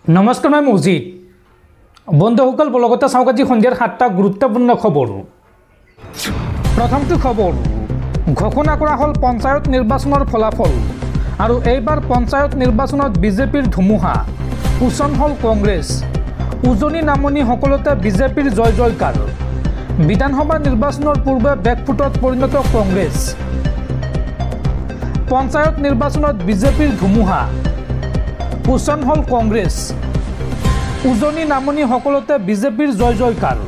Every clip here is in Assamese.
নমস্কাৰ মই মজিদ বন্ধুসকল বলগতে চাওক আজি সন্ধিয়াৰ 7টা গুৰুত্বপূৰ্ণ খবৰ। প্ৰথমটো খবৰ ঘোষণা কৰা হ'ল পঞ্চায়ত নিৰ্বাচনৰ ফলাফল আৰু এইবাৰ পঞ্চায়ত নিৰ্বাচনত বিজেপিৰ ধুমুহা উচন হ'ল কংগ্ৰেছ। উজনি নামনি সকলোতে বিজেপিৰ জয় জয়কাৰ। বিধানসভা নিৰ্বাচনৰ পূৰ্বে বেকফুটত পৰিণত কংগ্ৰেছ। পঞ্চায়ত নিৰ্বাচনত বিজেপিৰ ধুমুহা উচন হ'ল কংগ্ৰেছ। উজনি নামনি সকলোতে বিজেপিৰ জয় জয়কাৰ।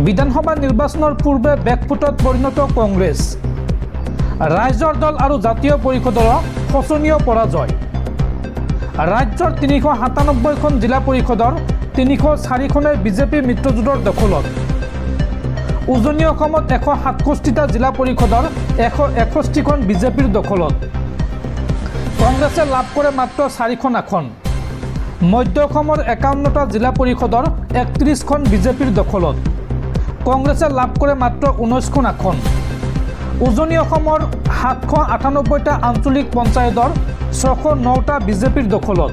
বিধানসভা নিৰ্বাচনৰ পূৰ্বে বেকফুটত পৰিণত কংগ্ৰেছ। ৰাইজৰ দল আৰু জাতীয় পৰিষদৰ শোচনীয় পৰাজয়। ৰাজ্যৰ 397খন জিলা পৰিষদৰ 304খনে বিজেপি মিত্ৰজোঁটৰ দখলত। উজনি অসমত 167টা জিলা পৰিষদৰ 161খন বিজেপিৰ দখলত। কংগ্ৰেছে লাভ কৰে মাত্ৰ 4খন আসন। মধ্য অসমৰ 51টা জিলা পৰিষদৰ 31খন বিজেপিৰ দখলত। কংগ্ৰেছে লাভ কৰে মাত্ৰ 19খন আসন। উজনি অসমৰ 798টা আঞ্চলিক পঞ্চায়তৰ 609টা বিজেপিৰ দখলত।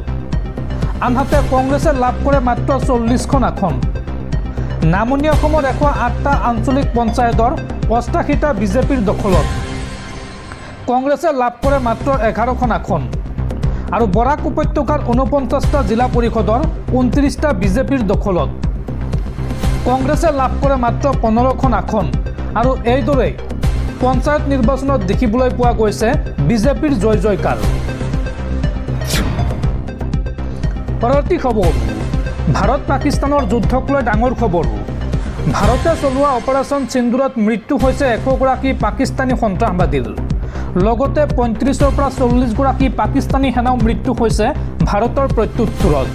আনহাতে কংগ্ৰেছে লাভ কৰে মাত্ৰ 40খন আসন। নামনি অসমৰ 108টা আঞ্চলিক পঞ্চায়তৰ 88টা বিজেপিৰ দখলত। কংগ্ৰেছে লাভ কৰে মাত্ৰ 11খন আসন আৰু বৰাক উপত্যকাৰ 49টা জিলা পৰিষদৰ 29টা বিজেপিৰ দখলত। কংগ্ৰেছে লাভ কৰে মাত্ৰ 15খন আসন আৰু এইদৰে পঞ্চায়ত নিৰ্বাচনত দেখিবলৈ পোৱা গৈছে বিজেপিৰ জয় জয়কাৰ। পৰৱৰ্তী খবৰ ভাৰত পাকিস্তানৰ যুদ্ধক লৈ ডাঙৰ খবৰ। ভাৰতে চলোৱা অপাৰেশ্যন সিন্দুৰত মৃত্যু হৈছে 100গৰাকী পাকিস্তানী সন্ত্ৰাসবাদীৰ। লগতে 35ৰ পৰা 40গৰাকী পাকিস্তানী সেনাও মৃত্যু হৈছে ভাৰতৰ প্ৰত্যুত্তৰত।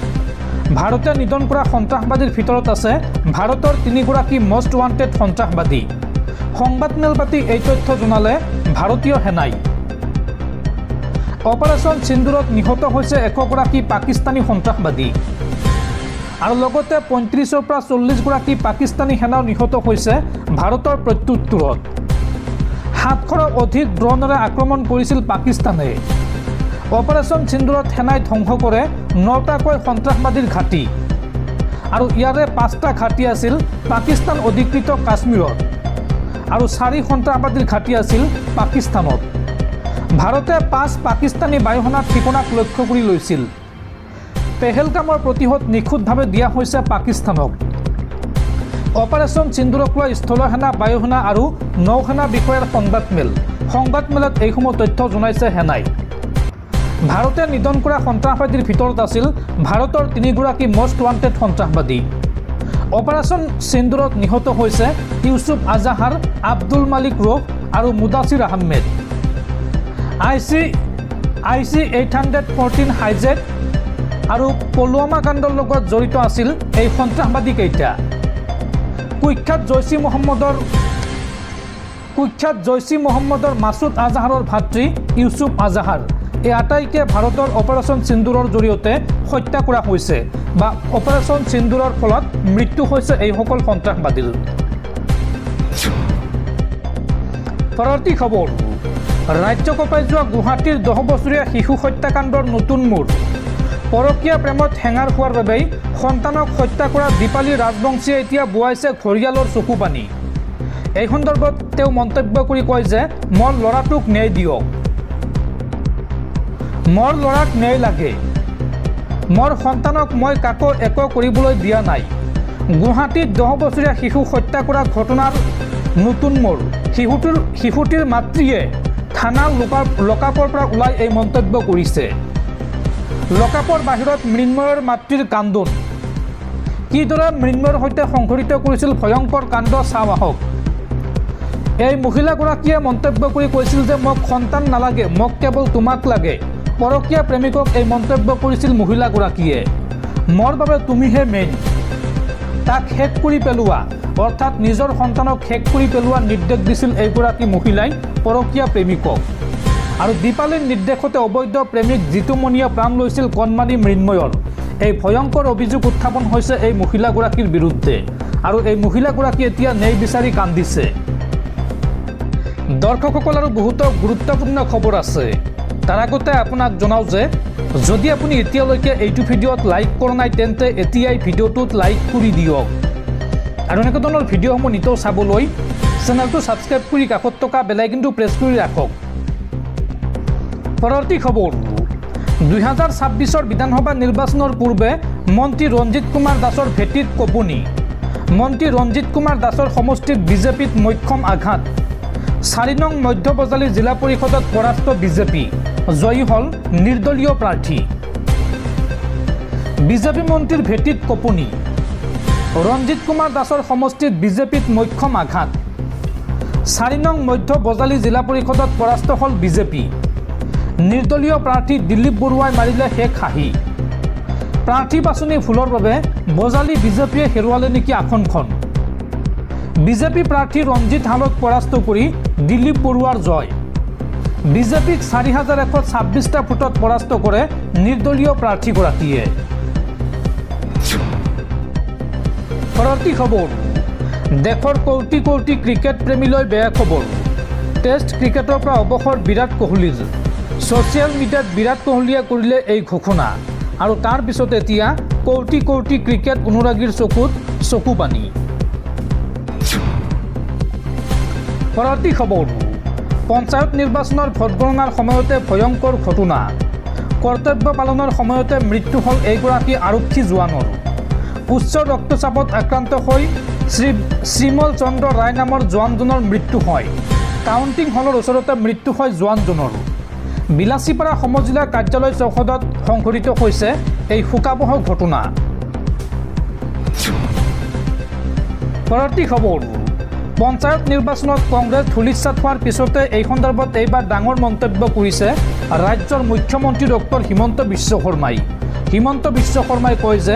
ভাৰতে নিধন কৰা সন্ত্ৰাসবাদীৰ ভিতৰত আছে ভাৰতৰ 3গৰাকী মষ্ট ৱান্টেড সন্ত্ৰাসবাদী। সংবাদমেল পাতি এই তথ্য জনালে ভাৰতীয় সেনাই। অপাৰেশ্যন সিন্দুৰত নিহত হৈছে 100গৰাকী পাকিস্তানী সন্ত্ৰাসবাদী আৰু লগতে 35ৰ পৰা 40গৰাকী পাকিস্তানী সেনাও নিহত হৈছে ভাৰতৰ প্ৰত্যুত্তৰত। 700ৰো অধিক ড্ৰোনেৰে আক্ৰমণ কৰিছিল পাকিস্তানে। অপাৰেশ্যন সিন্দুৰত সেনাই ধ্বংস কৰে 9টাকৈ সন্ত্ৰাসবাদীৰ ঘাটি আৰু ইয়াৰে 5টা ঘাটি আছিল পাকিস্তান অধিকৃত কাশ্মীৰত আৰু 4 সন্ত্ৰাসবাদীৰ ঘাটি আছিল পাকিস্তানত। ভাৰতে 5 পাকিস্তানী বায়ুসেনাৰ ঠিকনাক লক্ষ্য কৰি লৈছিল। পেহেলগামৰ প্ৰতিশোধ নিখুঁতভাৱে দিয়া হৈছে পাকিস্তানক। অপাৰেশ্যন সিন্দুৰক লৈ স্থল সেনা বায়ুসেনা আৰু নৌসেনা বিষয়াৰ সংবাদমেলত এইসমূহ তথ্য জনাইছে সেনাই। ভাৰতে নিধন কৰা সন্ত্ৰাসবাদীৰ ভিতৰত আছিল ভাৰতৰ 3গৰাকী মষ্ট ৱান্টেড সন্ত্ৰাসবাদী। অপাৰেশ্যন সিন্দুৰত নিহত হৈছে ইউছুফ আজাহাৰ, আব্দুল মালিক ৰৌফ আৰু মুদাছিৰ আহমেদ। IC 814 হাইজেক আৰু পুলৱামা কাণ্ডৰ লগত জড়িত আছিল এই সন্ত্ৰাসবাদীকেইটা। কুখ্যাত জৈচি মহম্মদৰ মাছুদ আজাহাৰৰ ভাতৃ ইউছুফ আজাহাৰ এই আটাইকে ভাৰতৰ অপাৰেশ্যন সিন্দুৰৰ জৰিয়তে হত্যা কৰা হৈছে বা অপাৰেশ্যন সিন্দুৰৰ ফলত মৃত্যু হৈছে এইসকল সন্ত্ৰাসবাদীৰ। পৰৱৰ্তী খবৰ ৰাজ্য কঁপাই যোৱা গুৱাহাটীৰ 10 বছৰীয়া শিশু হত্যাকাণ্ডৰ নতুন মূৰ। পৰকীয়া প্ৰেমত হেঙাৰ হোৱাৰ বাবেই সন্তানক হত্যা কৰা দীপালী ৰাজবংশীয়ে এতিয়া বোৱাইছে ঘৰিয়ালৰ চকু পানী। এই সন্দৰ্ভত তেওঁ মন্তব্য কৰি কয় যে মোৰ ল'ৰাটোক ন্যায় দিয়ক, মোৰ ল'ৰাক ন্যায় লাগে, মোৰ সন্তানক মই কাকো একো কৰিবলৈ দিয়া নাই। গুৱাহাটীত 10 বছৰীয়া শিশু হত্যা কৰা ঘটনাৰ নতুন মূৰ। শিশুটিৰ মাতৃয়ে থানা লকআপৰ পৰা ওলাই এই মন্তব্য কৰিছে। লকআপৰ বাহিৰত মৃন্ময়ৰ মাতৃৰ কান্দোন। কিদৰে মৃন্ময়ৰ সৈতে সংঘটিত কৰিছিল ভয়ংকৰ কাণ্ড চাওঁ আহক। এই মহিলাগৰাকীয়ে মন্তব্য কৰি কৈছিল যে মোক সন্তান নালাগে, মোক কেৱল তোমাক লাগে। পৰকীয়া প্ৰেমিকক এই মন্তব্য কৰিছিল মহিলাগৰাকীয়ে। মোৰ বাবে তুমিহে মেইন, তাক শেষ কৰি পেলোৱা, অৰ্থাৎ নিজৰ সন্তানক শেষ কৰি পেলোৱাৰ নিৰ্দেশ দিছিল এইগৰাকী মহিলাই পৰকীয়া প্ৰেমিকক। আৰু দীপালীৰ নিৰ্দেশতে অবৈধ প্ৰেমিক জিতুমণিয়ে প্ৰাণ লৈছিল কণমানি মৃন্ময়ৰ। এই ভয়ংকৰ অভিযোগ উত্থাপন হৈছে এই মহিলাগৰাকীৰ বিৰুদ্ধে আৰু এই মহিলাগৰাকী এতিয়া ন্যায় বিচাৰি কান্দিছে। দৰ্শকসকল আৰু বহুতো গুৰুত্বপূৰ্ণ খবৰ আছে। তাৰ আগতে আপোনাক জনাওঁ যে যদি আপুনি এতিয়ালৈকে এইটো ভিডিঅ'ত লাইক কৰা নাই তেন্তে এতিয়াই ভিডিঅ'টোত লাইক কৰি দিয়ক আৰু এনেকুৱা ধৰণৰ ভিডিঅ'সমূহ নিতৌ চাবলৈ চেনেলটো ছাবস্ক্ৰাইব কৰি কাষত থকা বেল আইকনটো প্ৰেছ কৰি ৰাখক। পৰৱৰ্তী খবৰ 2026 বিধানসভা নিৰ্বাচনৰ পূৰ্বে মন্ত্ৰী ৰঞ্জিত কুমাৰ দাসৰ ভেটিত কঁপনি। মন্ত্ৰী ৰঞ্জিত কুমাৰ দাসৰ সমষ্টিত বিজেপিত মক্ষম আঘাত। 4 নং মধ্য বজালী জিলা পৰিষদত পৰাস্ত বিজেপি, জয়ী হল নিৰ্দলীয় প্ৰাৰ্থী। বিজেপি মন্ত্ৰীৰ ভেটিত কঁপনি। ৰঞ্জিত কুমাৰ দাসৰ সমষ্টিত বিজেপিত মক্ষম আঘাত। 4 নং মধ্য বজালী জিলা পৰিষদত পৰাস্ত হল বিজেপি। নিৰ্দলীয় প্ৰাৰ্থী দিলীপ বৰুৱাই মাৰিলে শেষ হাঁহি। প্ৰাৰ্থী বাছনি ভুলৰ বাবে বজালী বিজেপিয়ে হেৰুৱালে নেকি আসনখন। বিজেপি প্ৰাৰ্থী ৰঞ্জিত হালক পৰাস্ত কৰি দিলীপ বৰুৱাৰ জয়। বিজেপিক 4126টা ভোটত পৰাস্ত কৰে নিৰ্দলীয় প্ৰাৰ্থীগৰাকীয়ে। পৰৱৰ্তী খবৰ দেশৰ কোটি কোটি ক্ৰিকেট প্ৰেমীলৈ বেয়া খবৰ। টেষ্ট ক্ৰিকেটৰ পৰা অৱসৰ বিৰাট কোহলীৰ। ছ'চিয়েল মিডিয়াত বিৰাট কোহলীয়ে কৰিলে এই ঘোষণা আৰু তাৰ পিছত এতিয়া কোটি কোটি ক্ৰিকেট অনুৰাগীৰ চকুত চকু পানী। পৰৱৰ্তী খবৰ পঞ্চায়ত নিৰ্বাচনৰ ভোটগণনাৰ সময়তে ভয়ংকৰ ঘটনা। কৰ্তব্য পালনৰ সময়তে মৃত্যু হ'ল এইগৰাকী আৰক্ষী জোৱানৰ। উচ্চ ৰক্তচাপত আক্ৰান্ত হৈ শ্ৰীমল চন্দ্ৰ ৰায় নামৰ জোৱানজনৰ মৃত্যু হয়। কাউণ্টিং হলৰ ওচৰতে মৃত্যু হয় জোৱানজনৰ। বিলাসীপাৰা সমজিলা কাৰ্যালয় চৌহদত সংঘটিত হৈছে এই শোকাবহ ঘটনা। পৰৱৰ্তী খবৰ পঞ্চায়ত নিৰ্বাচনত কংগ্ৰেছ ধূলিসাৎ হোৱাৰ পিছতে এই সন্দৰ্ভত এইবাৰ ডাঙৰ মন্তব্য কৰিছে ৰাজ্যৰ মুখ্যমন্ত্ৰী ডক্টৰ হিমন্ত বিশ্ব শৰ্মাই। হিমন্ত বিশ্ব শৰ্মাই কয় যে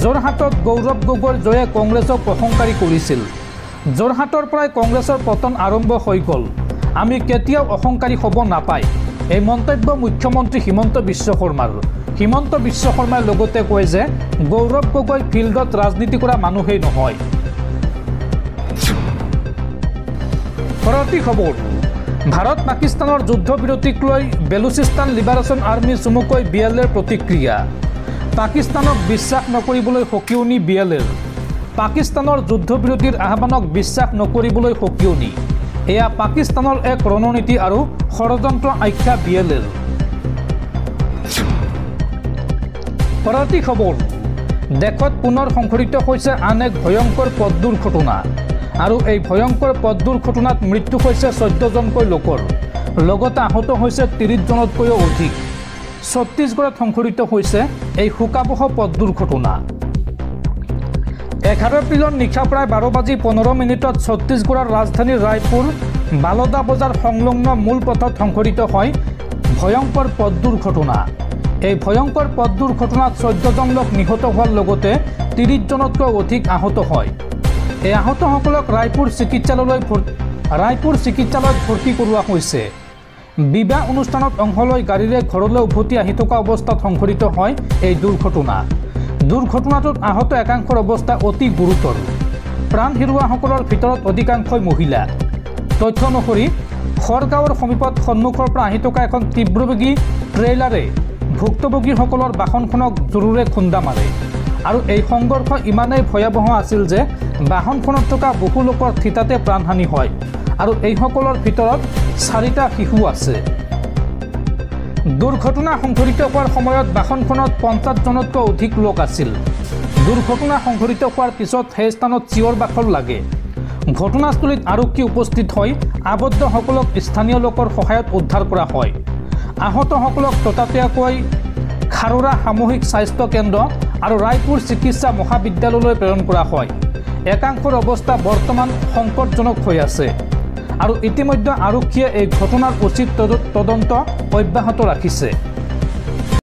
যোৰহাটত গৌৰৱ গগৈৰ জয়ে কংগ্ৰেছক অহংকাৰী কৰিছিল। যোৰহাটৰ পৰাই কংগ্ৰেছৰ পতন আৰম্ভ হৈ গ'ল। আমি কেতিয়াও অহংকাৰী হ'ব নাপায়। এই মন্তব্য মুখ্যমন্ত্ৰী হিমন্ত বিশ্ব শৰ্মাৰ। হিমন্ত বিশ্ব শৰ্মাই লগতে কয় যে গৌৰৱ গগৈ ফিল্ডত ৰাজনীতি কৰা মানুহেই নহয়। পৰৱৰ্তী খবৰ ভাৰত পাকিস্তানৰ যুদ্ধবিৰতিক লৈ বেলুচিস্তান লিবাৰেশ্যন আৰ্মি চমুকৈ BLAৰ প্ৰতিক্ৰিয়া। পাকিস্তানক বিশ্বাস নকৰিবলৈ সকিয়নি BLAৰ। পাকিস্তানৰ যুদ্ধবিৰতিৰ আহ্বানক বিশ্বাস নকৰিবলৈ সকিয়নি। এয়া পাকিস্তানৰ এক ৰণনীতি আৰু ষড়যন্ত্ৰ আখ্যা BLAৰ। পৰৱৰ্তী খবৰ দেশত পুনৰ সংঘটিত হৈছে আন এক ভয়ংকৰ পথ দুৰ্ঘটনা আৰু এই ভয়ংকৰ পথ দুৰ্ঘটনাত মৃত্যু হৈছে 14জনকৈ লোকৰ। লগতে আহত হৈছে 30জনতকৈও অধিক। ছত্তীশগড়ত সংঘটিত হৈছে এই শোকাবহ পথ দুৰ্ঘটনা। 11 এপ্ৰিলৰ নিশা প্ৰায় 12:15 ছত্তীশগড়ৰ ৰাজধানী ৰায়পুৰ বালদা বজাৰ সংলগ্ন মূল পথত সংঘটিত হয় ভয়ংকৰ পথ দুৰ্ঘটনা। এই ভয়ংকৰ পথ দুৰ্ঘটনাত 14জন লোক নিহত হোৱাৰ লগতে 30জনতকৈ অধিক আহত হয়। এই আহতসকলক ৰায়পুৰ চিকিৎসালয়ত ভৰ্তি কৰোৱা হৈছে। বিবাহ অনুষ্ঠানত অংশ লৈ গাড়ীৰে ঘৰলৈ উভতি আহি থকা অৱস্থাত সংঘটিত হয় এই দুৰ্ঘটনা। দুৰ্ঘটনাটোত আহত একাংশৰ অৱস্থা অতি গুৰুতৰ। প্ৰাণ হেৰুওৱাসকলৰ ভিতৰত অধিকাংশই মহিলা। তথ্য অনুসৰি খড়গাঁৱৰ সমীপত সন্মুখৰ পৰা আহি থকা এখন তীব্ৰবেগী ট্ৰেইলাৰে ভুক্তভোগীসকলৰ বাহনখনক জোৰেৰে খুন্দা মাৰে আৰু এই সংঘৰ্ষ ইমানেই ভয়াৱহ আছিল যে বাহনখনত থকা বহু লোকৰ থিতাতে প্ৰাণহানি হয় আৰু এইসকলৰ ভিতৰত 4টা শিশু আছে। দুৰ্ঘটনা সংঘটিত হোৱাৰ সময়ত বাহনখনত 50জনতকৈ অধিক লোক আছিল। দুৰ্ঘটনা সংঘটিত হোৱাৰ পিছত সেই স্থানত চিঞৰ বাখৰ লাগে। ঘটনাস্থলীত আৰক্ষী উপস্থিত হৈ আবদ্ধসকলক স্থানীয় লোকৰ সহায়ত উদ্ধাৰ কৰা হয়। আহতসকলক ততাতৈয়াকৈ খাৰোৰা সামূহিক স্বাস্থ্য কেন্দ্ৰ আৰু ৰায়পুৰ চিকিৎসা মহাবিদ্যালয়লৈ প্ৰেৰণ কৰা হয়। একাংশৰ অৱস্থা বৰ্তমান সংকটজনক হৈ আছে আৰু ইতিমধ্যে আৰক্ষীয়ে এই ঘটনাৰ উচিত তদন্ত অব্যাহত ৰাখিছে।